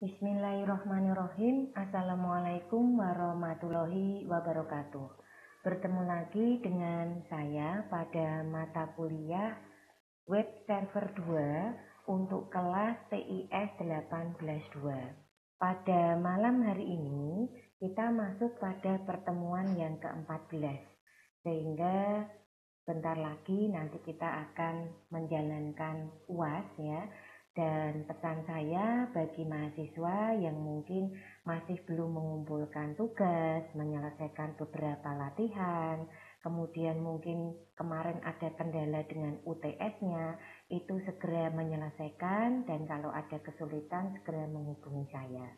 Bismillahirrahmanirrahim. Assalamualaikum warahmatullahi wabarakatuh. Bertemu lagi dengan saya pada mata kuliah Web Server 2 untuk kelas TIS 18-2. Pada malam hari ini kita masuk pada pertemuan yang ke-14, sehingga bentar lagi nanti kita akan menjalankan UAS ya. Dan pesan saya bagi mahasiswa yang mungkin masih belum mengumpulkan tugas, menyelesaikan beberapa latihan, kemudian mungkin kemarin ada kendala dengan UTS-nya, itu segera menyelesaikan, dan kalau ada kesulitan segera menghubungi saya.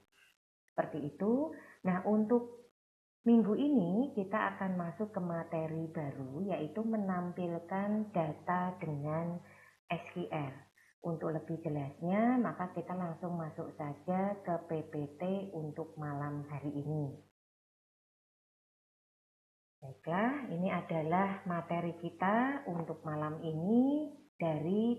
Seperti itu. Nah, untuk minggu ini kita akan masuk ke materi baru, yaitu menampilkan data dengan SQL. Untuk lebih jelasnya, maka kita langsung masuk saja ke PPT untuk malam hari ini. Baiklah, ini adalah materi kita untuk malam ini dari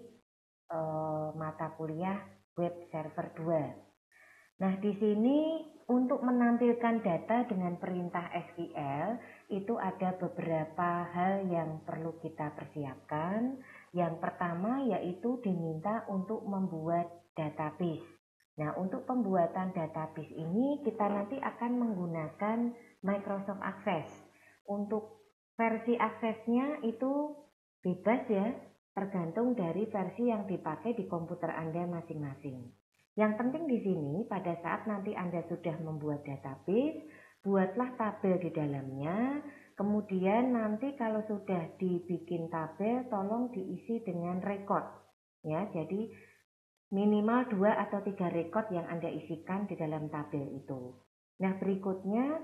mata kuliah Web Server 2. Nah, di sini untuk menampilkan data dengan perintah SQL itu ada beberapa hal yang perlu kita persiapkan. Yang pertama yaitu diminta untuk membuat database. Nah, untuk pembuatan database ini kita nanti akan menggunakan Microsoft Access. Untuk versi aksesnya itu bebas ya, tergantung dari versi yang dipakai di komputer Anda masing-masing. Yang penting di sini pada saat nanti Anda sudah membuat database, buatlah tabel di dalamnya. Kemudian nanti kalau sudah dibikin tabel, tolong diisi dengan record. Ya, jadi minimal 2 atau 3 record yang Anda isikan di dalam tabel itu. Nah, berikutnya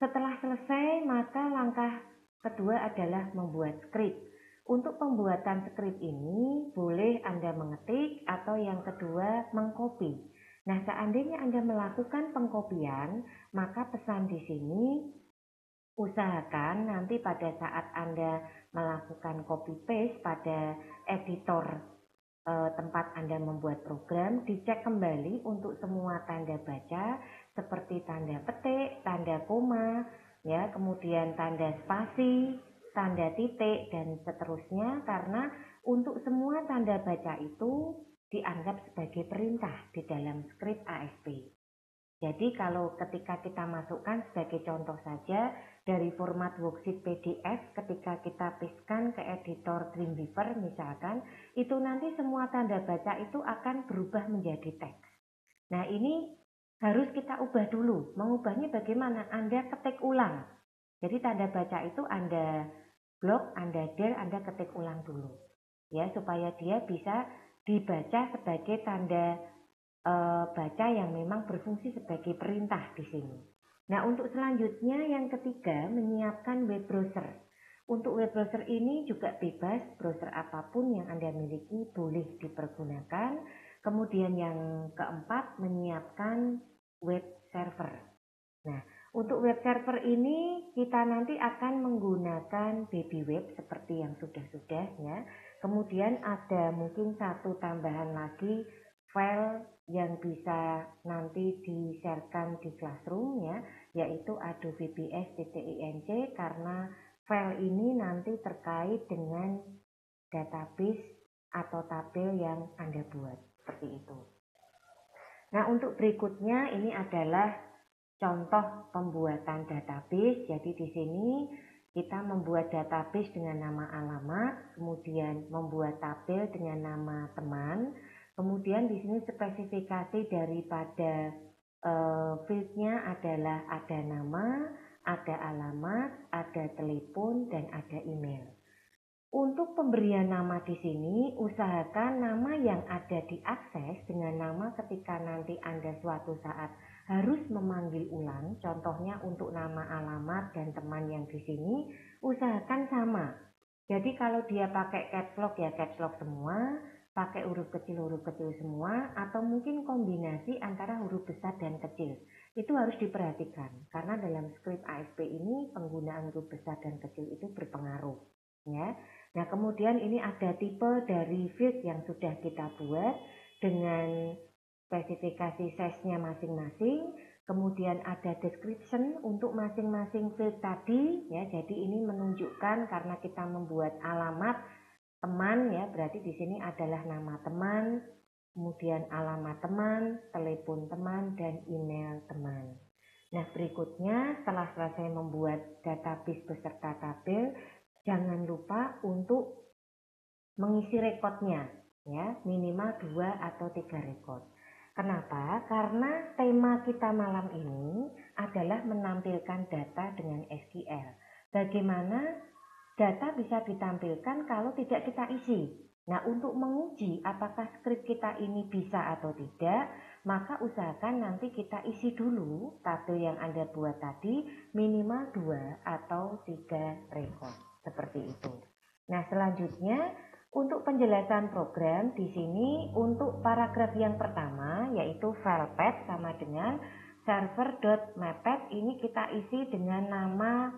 setelah selesai maka langkah kedua adalah membuat script. Untuk pembuatan script ini boleh Anda mengetik atau yang kedua mengcopy. Nah, seandainya Anda melakukan pengkopian, maka pesan di sini usahakan nanti pada saat Anda melakukan copy paste pada editor tempat Anda membuat program, dicek kembali untuk semua tanda baca seperti tanda petik, tanda koma, ya, kemudian tanda spasi, tanda titik, dan seterusnya, karena untuk semua tanda baca itu dianggap sebagai perintah di dalam script ASP. Jadi kalau ketika kita masukkan sebagai contoh saja dari format worksheet PDF, ketika kita pastekan ke editor Dreamweaver misalkan, itu nanti semua tanda baca itu akan berubah menjadi teks. Nah, ini harus kita ubah dulu. Mengubahnya bagaimana? Anda ketik ulang. Jadi tanda baca itu Anda blok, Anda del, Anda ketik ulang dulu. Ya, supaya dia bisa dibaca sebagai tanda baca yang memang berfungsi sebagai perintah di sini. Nah, untuk selanjutnya yang ketiga, menyiapkan web browser. Untuk web browser ini juga bebas, browser apapun yang Anda miliki boleh dipergunakan. Kemudian yang keempat, menyiapkan web server. Nah, untuk web server ini kita nanti akan menggunakan baby web seperti yang sudah-sudah ya. Kemudian ada mungkin satu tambahan lagi file yang bisa nanti di-sharekan di Classroom ya, yaitu Adobe VBS.inc, karena file ini nanti terkait dengan database atau tabel yang Anda buat, seperti itu. Nah, untuk berikutnya ini adalah contoh pembuatan database. Jadi di sini kita membuat database dengan nama alamat, kemudian membuat tabel dengan nama teman. Kemudian di sini spesifikasi daripada fieldnya adalah ada nama, ada alamat, ada telepon, dan ada email. Untuk pemberian nama di sini, usahakan nama yang ada di akses dengan nama ketika nanti Anda suatu saat harus memanggil ulang. Contohnya untuk nama alamat dan teman yang di sini, usahakan sama. Jadi kalau dia pakai caps lock ya caps lock semua, pakai huruf kecil semua, atau mungkin kombinasi antara huruf besar dan kecil. Itu harus diperhatikan, karena dalam script ASP ini penggunaan huruf besar dan kecil itu berpengaruh. Ya. Nah, kemudian ini ada tipe dari field yang sudah kita buat dengan spesifikasi size-nya masing-masing, kemudian ada description untuk masing-masing field tadi ya. Jadi ini menunjukkan karena kita membuat alamat teman ya, berarti di sini adalah nama teman, kemudian alamat teman, telepon teman, dan email teman. Nah, berikutnya setelah selesai membuat database beserta tabel, jangan lupa untuk mengisi rekodnya ya, minimal 2 atau 3 rekod. Kenapa? Karena tema kita malam ini adalah menampilkan data dengan SQL. Bagaimana data bisa ditampilkan kalau tidak kita isi. Nah, untuk menguji apakah skrip kita ini bisa atau tidak, maka usahakan nanti kita isi dulu tabel yang Anda buat tadi minimal 2 atau 3 rekod. Seperti itu. Nah, selanjutnya untuk penjelasan program di sini untuk paragraf yang pertama yaitu file path sama dengan server.mappath, ini kita isi dengan nama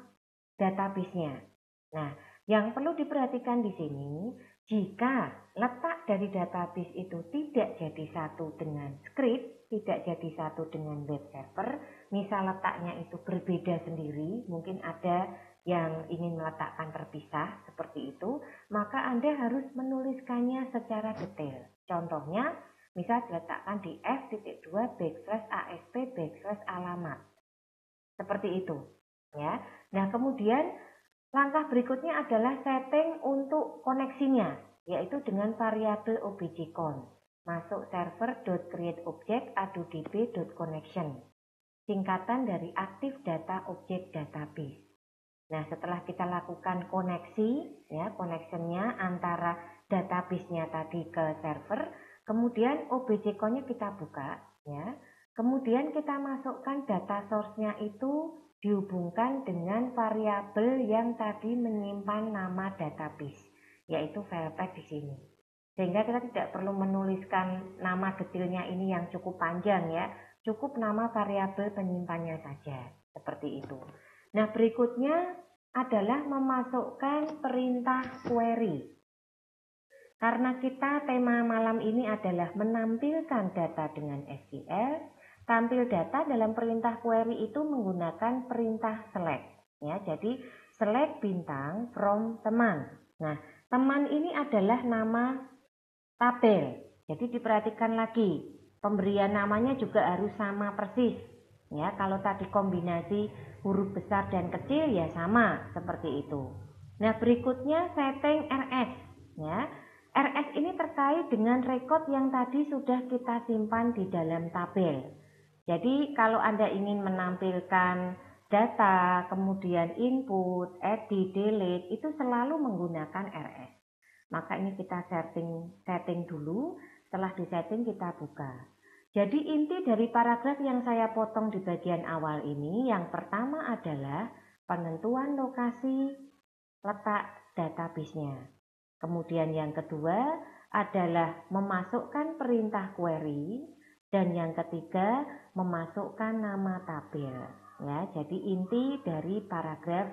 database-nya. Nah, yang perlu diperhatikan di sini, jika letak dari database itu tidak jadi satu dengan script, tidak jadi satu dengan web server, misal letaknya itu berbeda sendiri, mungkin ada yang ingin meletakkan terpisah seperti itu, maka Anda harus menuliskannya secara detail. Contohnya, misal diletakkan di f.2/asp/alamat. Seperti itu, ya. Nah, kemudian langkah berikutnya adalah setting untuk koneksinya, yaitu dengan variabel objcon. Masuk server.createObject adodb.connection. Singkatan dari Active Data Object Database. Nah, setelah kita lakukan koneksi, ya, connectionnya antara database-nya tadi ke server, kemudian objcon-nya kita buka, ya. Kemudian kita masukkan data source-nya itu dihubungkan dengan variabel yang tadi menyimpan nama database, yaitu file path di sini. Sehingga kita tidak perlu menuliskan nama detailnya ini yang cukup panjang ya, cukup nama variabel penyimpannya saja, seperti itu. Nah, berikutnya adalah memasukkan perintah query. Karena kita tema malam ini adalah menampilkan data dengan SQL, tampil data dalam perintah query itu menggunakan perintah select. Ya, jadi select bintang from teman. Nah, teman ini adalah nama tabel. Jadi diperhatikan lagi, pemberian namanya juga harus sama persis. Ya, kalau tadi kombinasi huruf besar dan kecil ya sama seperti itu. Nah, berikutnya setting RS. Ya, RS ini terkait dengan rekod yang tadi sudah kita simpan di dalam tabel. Jadi kalau Anda ingin menampilkan data, kemudian input, edit, delete, itu selalu menggunakan RS. Maka ini kita setting dulu, setelah disetting kita buka. Jadi inti dari paragraf yang saya potong di bagian awal ini, yang pertama adalah penentuan lokasi letak database-nya. Kemudian yang kedua adalah memasukkan perintah query. Dan yang ketiga, memasukkan nama tabel. Ya, jadi inti dari paragraf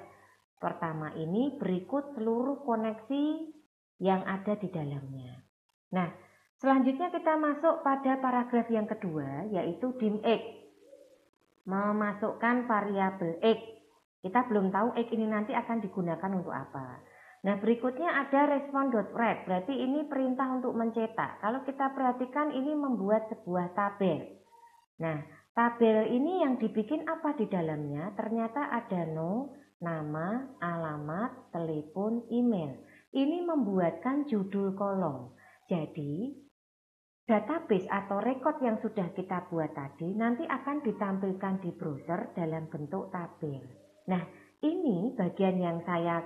pertama ini berikut seluruh koneksi yang ada di dalamnya. Nah, selanjutnya kita masuk pada paragraf yang kedua, yaitu dim_x. Memasukkan variabel x. Kita belum tahu x ini nanti akan digunakan untuk apa. Nah, berikutnya ada respond.write, berarti ini perintah untuk mencetak. Kalau kita perhatikan ini membuat sebuah tabel. Nah, tabel ini yang dibikin apa di dalamnya? Ternyata ada nama, alamat, telepon, email. Ini membuatkan judul kolom. Jadi, database atau rekod yang sudah kita buat tadi nanti akan ditampilkan di browser dalam bentuk tabel. Nah, ini bagian yang saya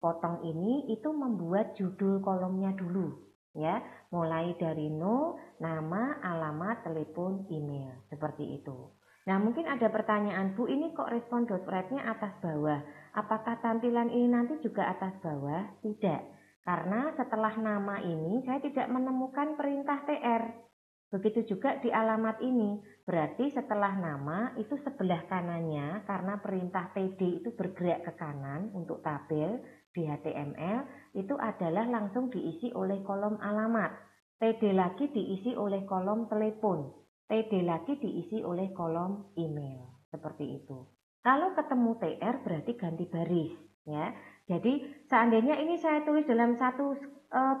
potong ini itu membuat judul kolomnya dulu ya, mulai dari nama, alamat, telepon, email, seperti itu. Nah, mungkin ada pertanyaan, Bu, ini kok respond.write-nya atas bawah, apakah tampilan ini nanti juga atas bawah? Tidak, karena setelah nama ini saya tidak menemukan perintah tr. Begitu juga di alamat ini, berarti setelah nama itu sebelah kanannya, karena perintah td itu bergerak ke kanan untuk tabel di HTML, itu adalah langsung diisi oleh kolom alamat. td lagi diisi oleh kolom telepon. TD lagi diisi oleh kolom email, seperti itu. Kalau ketemu TR berarti ganti baris, ya. Jadi seandainya ini saya tulis dalam satu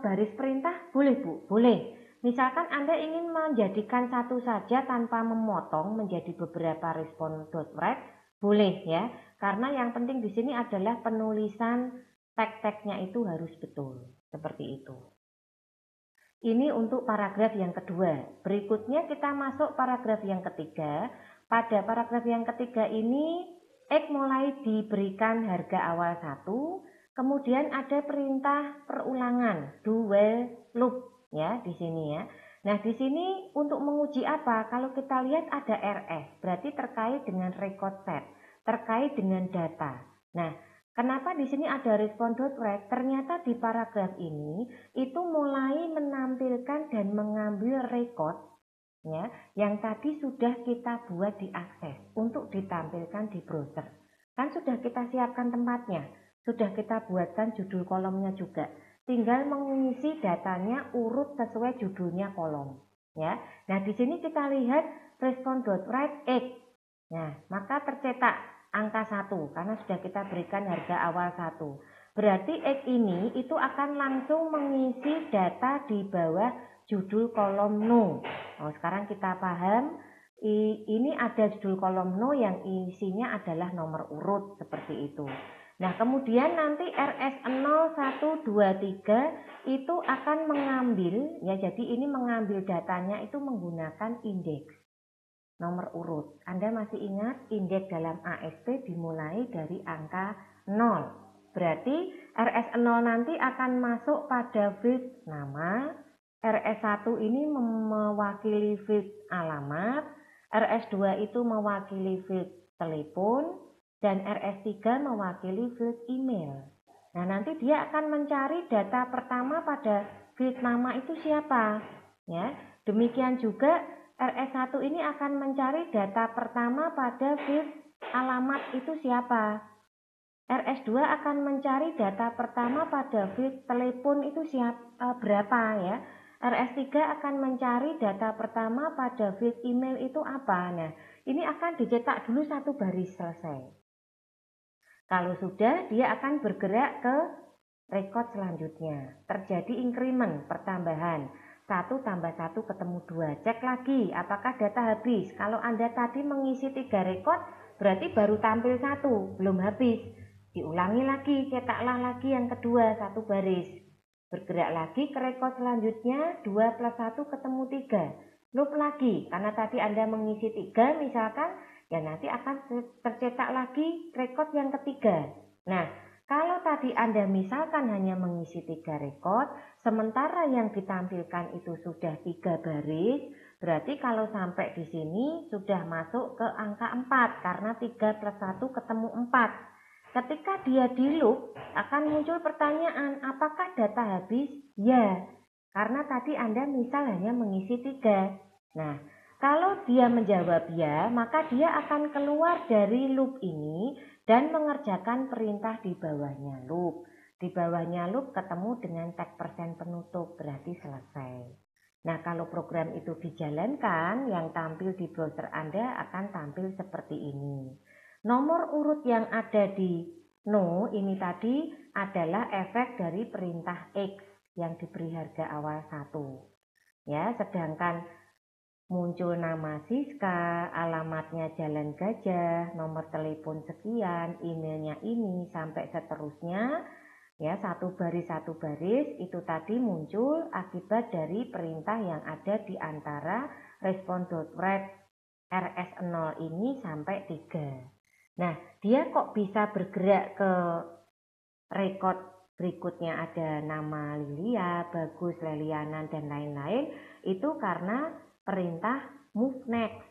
baris perintah, boleh Bu? Boleh. Misalkan Anda ingin menjadikan satu saja tanpa memotong menjadi beberapa respon.write, boleh ya. Karena yang penting di sini adalah penulisan tag-tagnya itu harus betul, seperti itu. Ini untuk paragraf yang kedua. Berikutnya kita masuk paragraf yang ketiga. Pada paragraf yang ketiga ini, X mulai diberikan harga awal 1, kemudian ada perintah perulangan, do while loop ya di sini ya. Nah, di sini untuk menguji apa? Kalau kita lihat ada RS, berarti terkait dengan record set, terkait dengan data. Nah, kenapa di sini ada respon.write? Ternyata di paragraf ini itu mulai menampilkan dan mengambil record ya, yang tadi sudah kita buat di akses untuk ditampilkan di browser. Kan sudah kita siapkan tempatnya, sudah kita buatkan judul kolomnya juga. Tinggal mengisi datanya urut sesuai judulnya kolom ya. Nah, di sini kita lihat respon.write X. Nah, maka tercetak angka 1 karena sudah kita berikan harga awal 1. Berarti X ini itu akan langsung mengisi data di bawah judul kolom no. Oh, sekarang kita paham, ini ada judul kolom no yang isinya adalah nomor urut seperti itu. Nah, kemudian nanti RS0123 itu akan mengambil ya, jadi ini mengambil datanya itu menggunakan indeks nomor urut. Anda masih ingat indeks dalam ASP dimulai dari angka 0. Berarti RS0 nanti akan masuk pada field nama, RS1 ini mewakili field alamat, RS2 itu mewakili field telepon, dan RS3 mewakili field email. Nah, nanti dia akan mencari data pertama pada field nama itu siapa. Ya, demikian juga RS1 ini akan mencari data pertama pada field alamat itu siapa. RS2 akan mencari data pertama pada field telepon itu berapa ya. RS3 akan mencari data pertama pada field email itu apa. Nah, ini akan dicetak dulu satu baris selesai. Kalau sudah, dia akan bergerak ke record selanjutnya. Terjadi increment, pertambahan. 1 tambah 1 ketemu 2. Cek lagi apakah data habis. Kalau Anda tadi mengisi 3 record, berarti baru tampil 1, belum habis. Diulangi lagi, cetaklah lagi yang kedua, 1 baris. Bergerak lagi ke record selanjutnya, 2 plus 1 ketemu 3. Loop lagi, karena tadi Anda mengisi 3 misalkan, ya nanti akan tercetak lagi record yang ketiga. Nah, kalau tadi Anda misalkan hanya mengisi 3 record, sementara yang ditampilkan itu sudah 3 baris, berarti kalau sampai di sini sudah masuk ke angka 4, karena 3 plus 1 ketemu 4. Ketika dia di loop, akan muncul pertanyaan, apakah data habis? Ya, karena tadi Anda misal hanya mengisi 3. Nah, kalau dia menjawab ya, maka dia akan keluar dari loop ini dan mengerjakan perintah di bawahnya loop. Di bawahnya loop ketemu dengan tag persen penutup, berarti selesai. Nah, kalau program itu dijalankan, yang tampil di browser Anda akan tampil seperti ini. Nomor urut yang ada di no ini tadi adalah efek dari perintah X yang diberi harga awal 1. Ya, sedangkan muncul nama Siska, alamatnya Jalan Gajah, nomor telepon sekian, emailnya ini, sampai seterusnya. Ya, satu baris itu tadi muncul akibat dari perintah yang ada di antara respon.write RS0 ini sampai 3. Nah, dia kok bisa bergerak ke record berikutnya ada nama Lilia, Bagus, Leliana, dan lain-lain. Itu karena perintah move next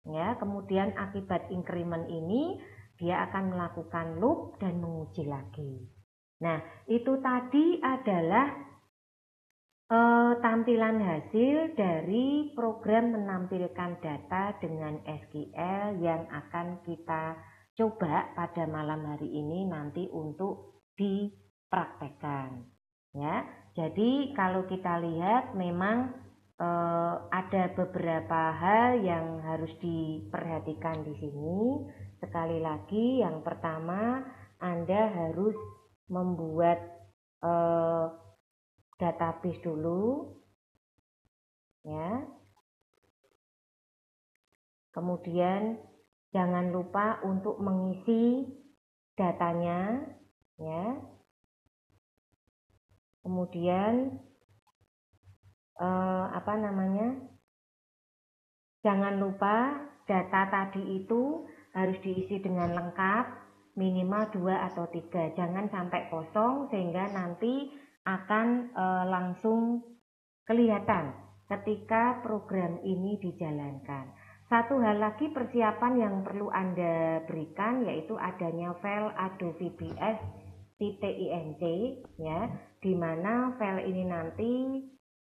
ya. Kemudian akibat increment ini dia akan melakukan loop dan menguji lagi. Nah, itu tadi adalah tampilan hasil dari program menampilkan data dengan SQL yang akan kita coba pada malam hari ini nanti untuk dipraktekkan ya. Jadi kalau kita lihat memang ada beberapa hal yang harus diperhatikan di sini. Sekali lagi, yang pertama, Anda harus membuat database dulu, ya. Kemudian jangan lupa untuk mengisi datanya, ya. Kemudian jangan lupa data tadi itu harus diisi dengan lengkap, minimal 2 atau 3. Jangan sampai kosong sehingga nanti akan langsung kelihatan ketika program ini dijalankan. Satu hal lagi persiapan yang perlu Anda berikan yaitu adanya file Adobe VBS.inc, ya, di mana file ini nanti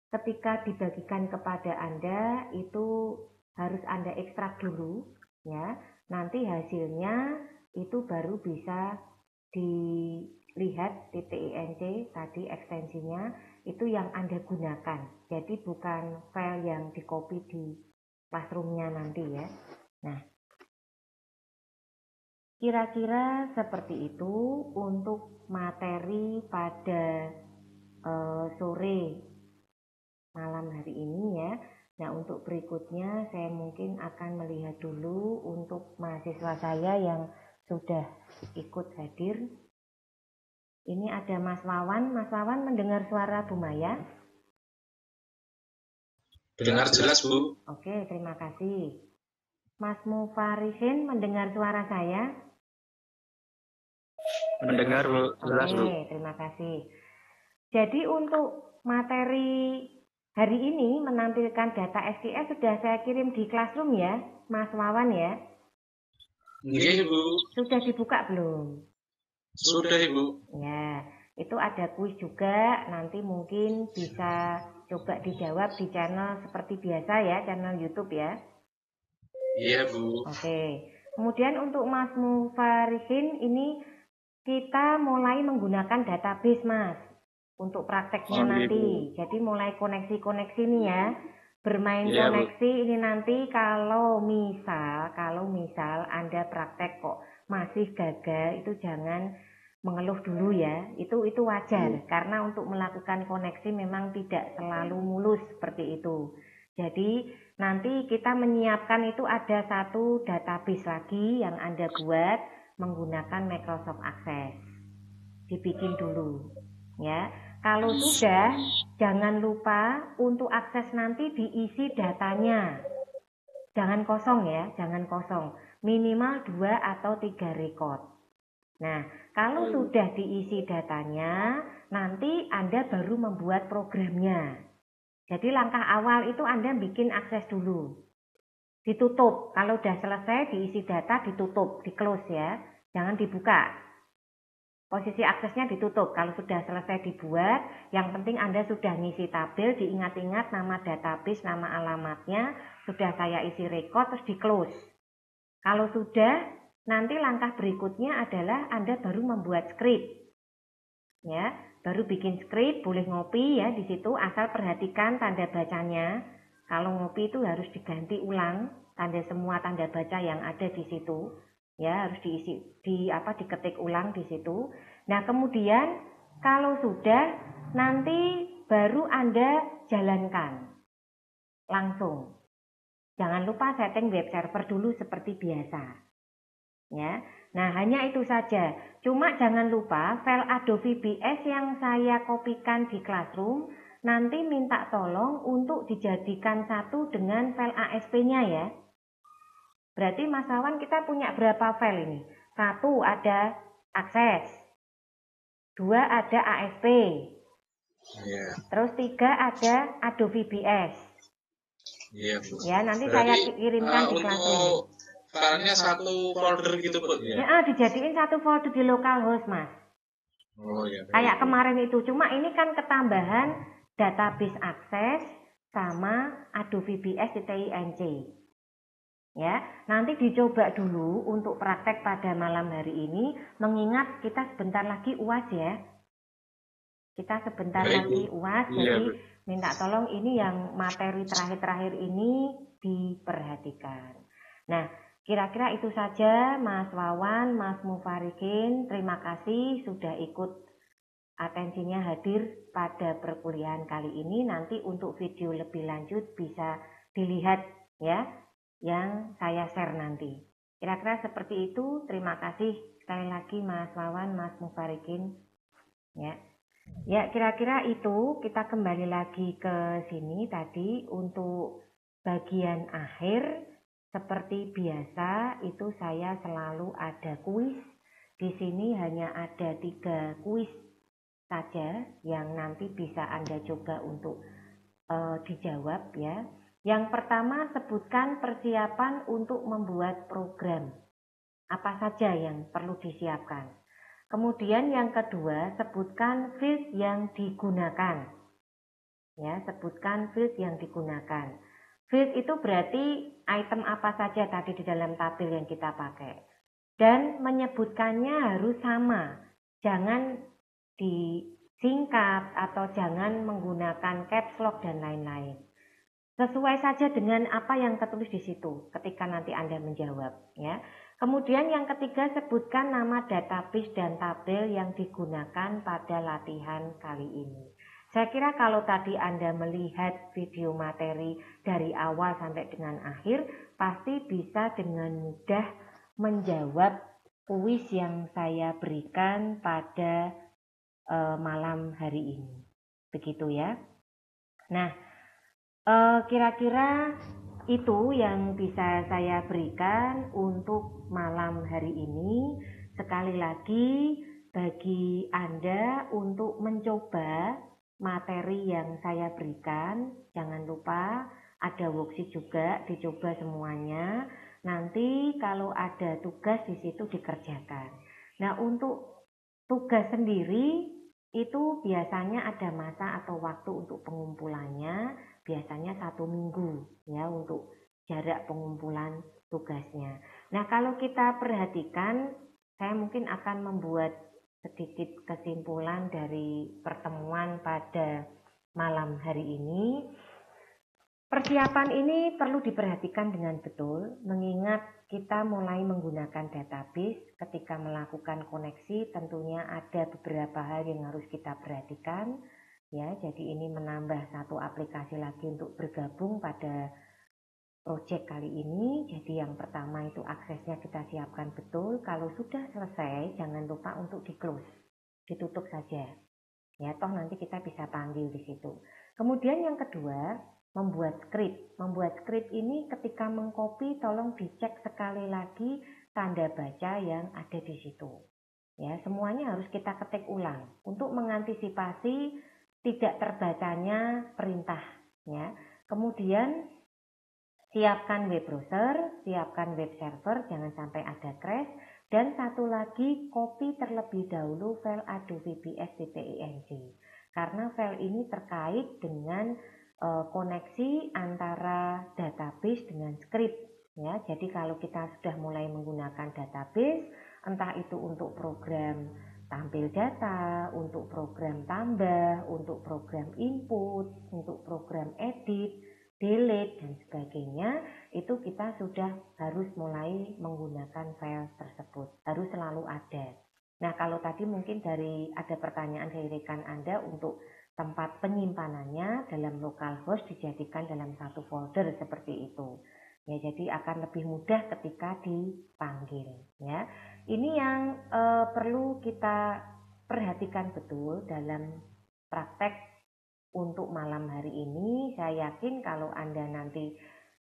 ketika dibagikan kepada Anda itu harus Anda ekstrak dulu, ya. Nanti hasilnya itu baru bisa dilihat .inc tadi ekstensinya itu yang Anda gunakan. Jadi bukan file yang di-copy di Classroom-nya nanti, ya. Nah, kira-kira seperti itu untuk materi pada sore malam hari ini, ya. Nah, untuk berikutnya saya mungkin akan melihat dulu untuk mahasiswa saya yang sudah ikut hadir. Ini ada Mas Wawan. Mas Wawan mendengar suara Bu Maya? Dengar jelas, Bu. Oke, terima kasih. Mas Mufarihin mendengar suara saya? Mendengar, Bu. Jelas, Bu. Oke, terima kasih. Jadi untuk materi hari ini menampilkan data SQL sudah saya kirim di Classroom, ya, Mas Wawan, ya? Iya, Bu. Sudah dibuka belum? Sudah, Ibu. Ya, itu ada kuis juga, nanti mungkin bisa coba dijawab di channel seperti biasa, ya, channel YouTube, ya. Iya, Bu. Oke. Kemudian untuk Mas Mufarihin ini kita mulai menggunakan database, Mas, untuk prakteknya nanti. Jadi mulai koneksi-koneksi nih, ya. Bermain koneksi ini nanti kalau misal Anda praktek kok masih gagal, itu jangan mengeluh dulu, ya. Itu wajar karena untuk melakukan koneksi memang tidak selalu mulus seperti itu. Jadi nanti kita menyiapkan itu ada satu database lagi yang Anda buat menggunakan Microsoft Access. Dibikin dulu, ya. Kalau sudah, jangan lupa untuk akses nanti diisi datanya. Jangan kosong, ya, jangan kosong. Minimal 2 atau 3 record. Nah, kalau sudah diisi datanya, nanti Anda baru membuat programnya. Jadi langkah awal itu Anda bikin akses dulu. Ditutup. Kalau sudah selesai diisi data, ditutup, di-close, ya. Jangan dibuka. Posisi aksesnya ditutup. Kalau sudah selesai dibuat, yang penting Anda sudah ngisi tabel, diingat-ingat nama database, nama alamatnya, sudah saya isi record, terus di-close. Kalau sudah, nanti langkah berikutnya adalah Anda baru membuat script. Ya, baru bikin script, boleh ngopi, ya, di situ, asal perhatikan tanda bacanya. Kalau ngopi itu harus diganti ulang, semua tanda baca yang ada di situ. Ya, harus diisi diketik ulang di situ. Nah, kemudian kalau sudah nanti baru Anda jalankan langsung. Jangan lupa setting web server dulu seperti biasa. Ya. Nah, hanya itu saja. Cuma jangan lupa file Adobe VBS yang saya kopikan di Classroom nanti minta tolong untuk dijadikan satu dengan file ASP-nya, ya. Berarti Mas Wawan kita punya berapa file ini? 1 ada akses, 2 ada ASP, terus 3 ada Adobe VBS. Iya, Bu. Ya, nanti saya kirimkan di Classroom. Filenya satu folder gitu, Bu, ya? Ya, dijadiin satu folder di localhost, Mas. Oh, iya. Kayak kemarin itu. Cuma ini kan ketambahan database akses sama Adobe VBS.inc. Ya, nanti dicoba dulu untuk praktek pada malam hari ini, mengingat kita sebentar lagi UAS, ya. Kita sebentar lagi UAS, jadi minta tolong ini yang materi terakhir-terakhir ini diperhatikan. Nah, kira-kira itu saja Mas Wawan, Mas Mufarikin. Terima kasih sudah ikut atensinya hadir pada perkuliahan kali ini. Nanti untuk video lebih lanjut bisa dilihat ya yang saya share nanti. Kira-kira seperti itu. Terima kasih sekali lagi Mas Wawan, Mas Mufarikin. Ya, kira-kira itu. Kita kembali lagi ke sini tadi untuk bagian akhir. Seperti biasa itu saya selalu ada kuis. Di sini hanya ada 3 kuis saja yang nanti bisa Anda coba untuk dijawab ya. Yang pertama, sebutkan persiapan untuk membuat program. Apa saja yang perlu disiapkan. Kemudian yang kedua, sebutkan field yang digunakan. Ya, sebutkan field yang digunakan. Field itu berarti item apa saja tadi di dalam tabel yang kita pakai. Dan menyebutkannya harus sama. Jangan disingkat atau jangan menggunakan caps lock dan lain-lain. Sesuai saja dengan apa yang tertulis di situ ketika nanti Anda menjawab ya. Kemudian yang ketiga, sebutkan nama database dan tabel yang digunakan pada latihan kali ini. Saya kira kalau tadi Anda melihat video materi dari awal sampai dengan akhir, pasti bisa dengan mudah menjawab kuis yang saya berikan pada malam hari ini. Begitu ya. Nah, kira-kira itu yang bisa saya berikan untuk malam hari ini. Sekali lagi, bagi Anda untuk mencoba materi yang saya berikan, jangan lupa ada worksheet juga, dicoba semuanya. Nanti kalau ada tugas di situ dikerjakan. Nah, untuk tugas sendiri itu biasanya ada masa atau waktu untuk pengumpulannya, biasanya 1 minggu ya untuk jarak pengumpulan tugasnya. Nah, kalau kita perhatikan, saya mungkin akan membuat sedikit kesimpulan dari pertemuan pada malam hari ini. Persiapan ini perlu diperhatikan dengan betul, mengingat kita mulai menggunakan database. Ketika melakukan koneksi, tentunya ada beberapa hal yang harus kita perhatikan. Ya, jadi ini menambah satu aplikasi lagi untuk bergabung pada project kali ini. Jadi yang pertama itu aksesnya kita siapkan betul. Kalau sudah selesai, jangan lupa untuk di-close, ditutup saja. Ya, toh nanti kita bisa panggil di situ. Kemudian yang kedua, membuat script. Membuat script ini ketika mengcopy, tolong dicek sekali lagi tanda baca yang ada di situ. Ya, semuanya harus kita ketik ulang untuk mengantisipasi tidak terbacanya perintah. Ya, kemudian siapkan web browser, siapkan web server, jangan sampai ada crash. Dan satu lagi, copy terlebih dahulu file Adobe PX.ing. Karena file ini terkait dengan koneksi antara database dengan script. Ya, jadi kalau kita sudah mulai menggunakan database, entah itu untuk program tampil data, untuk program tambah, untuk program input, untuk program edit, delete dan sebagainya, itu kita sudah harus mulai menggunakan file tersebut, harus selalu ada. Nah, kalau tadi mungkin ada pertanyaan dari rekan Anda untuk tempat penyimpanannya dalam localhost dijadikan dalam satu folder seperti itu. Ya, jadi akan lebih mudah ketika dipanggil. Ya, ini yang perlu kita perhatikan betul dalam praktek. Untuk malam hari ini, saya yakin kalau Anda nanti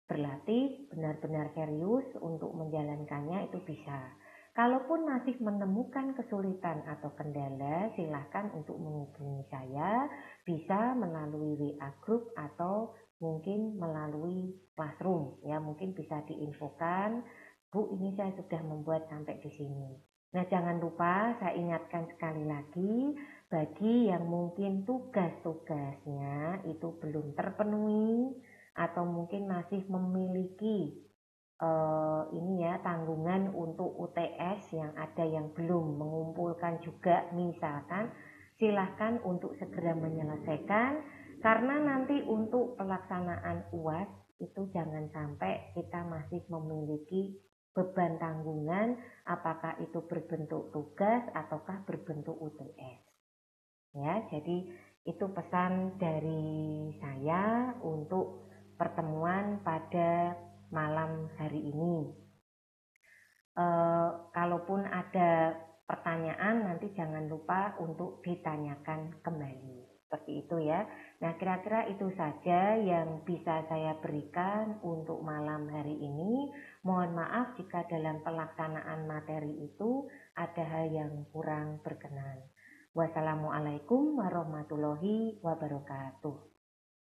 berlatih benar-benar serius untuk menjalankannya itu bisa. Kalaupun masih menemukan kesulitan atau kendala, silahkan untuk menghubungi saya, bisa melalui WA group atau mungkin melalui Classroom. Ya, mungkin bisa diinfokan, Bu, ini saya sudah membuat sampai di sini. Nah, jangan lupa saya ingatkan sekali lagi, bagi yang mungkin tugas-tugasnya itu belum terpenuhi atau mungkin masih memiliki tanggungan untuk UTS yang ada yang belum mengumpulkan juga misalkan, silahkan untuk segera menyelesaikan Karena nanti untuk pelaksanaan UAS itu jangan sampai kita masih memiliki beban tanggungan, apakah itu berbentuk tugas ataukah berbentuk UTS. Ya, jadi itu pesan dari saya untuk pertemuan pada malam hari ini. Kalaupun ada pertanyaan nanti jangan lupa untuk ditanyakan kembali. Seperti itu ya. Nah, kira-kira itu saja yang bisa saya berikan untuk malam hari ini. Mohon maaf jika dalam pelaksanaan materi itu ada hal yang kurang berkenan. Wassalamualaikum warahmatullahi wabarakatuh.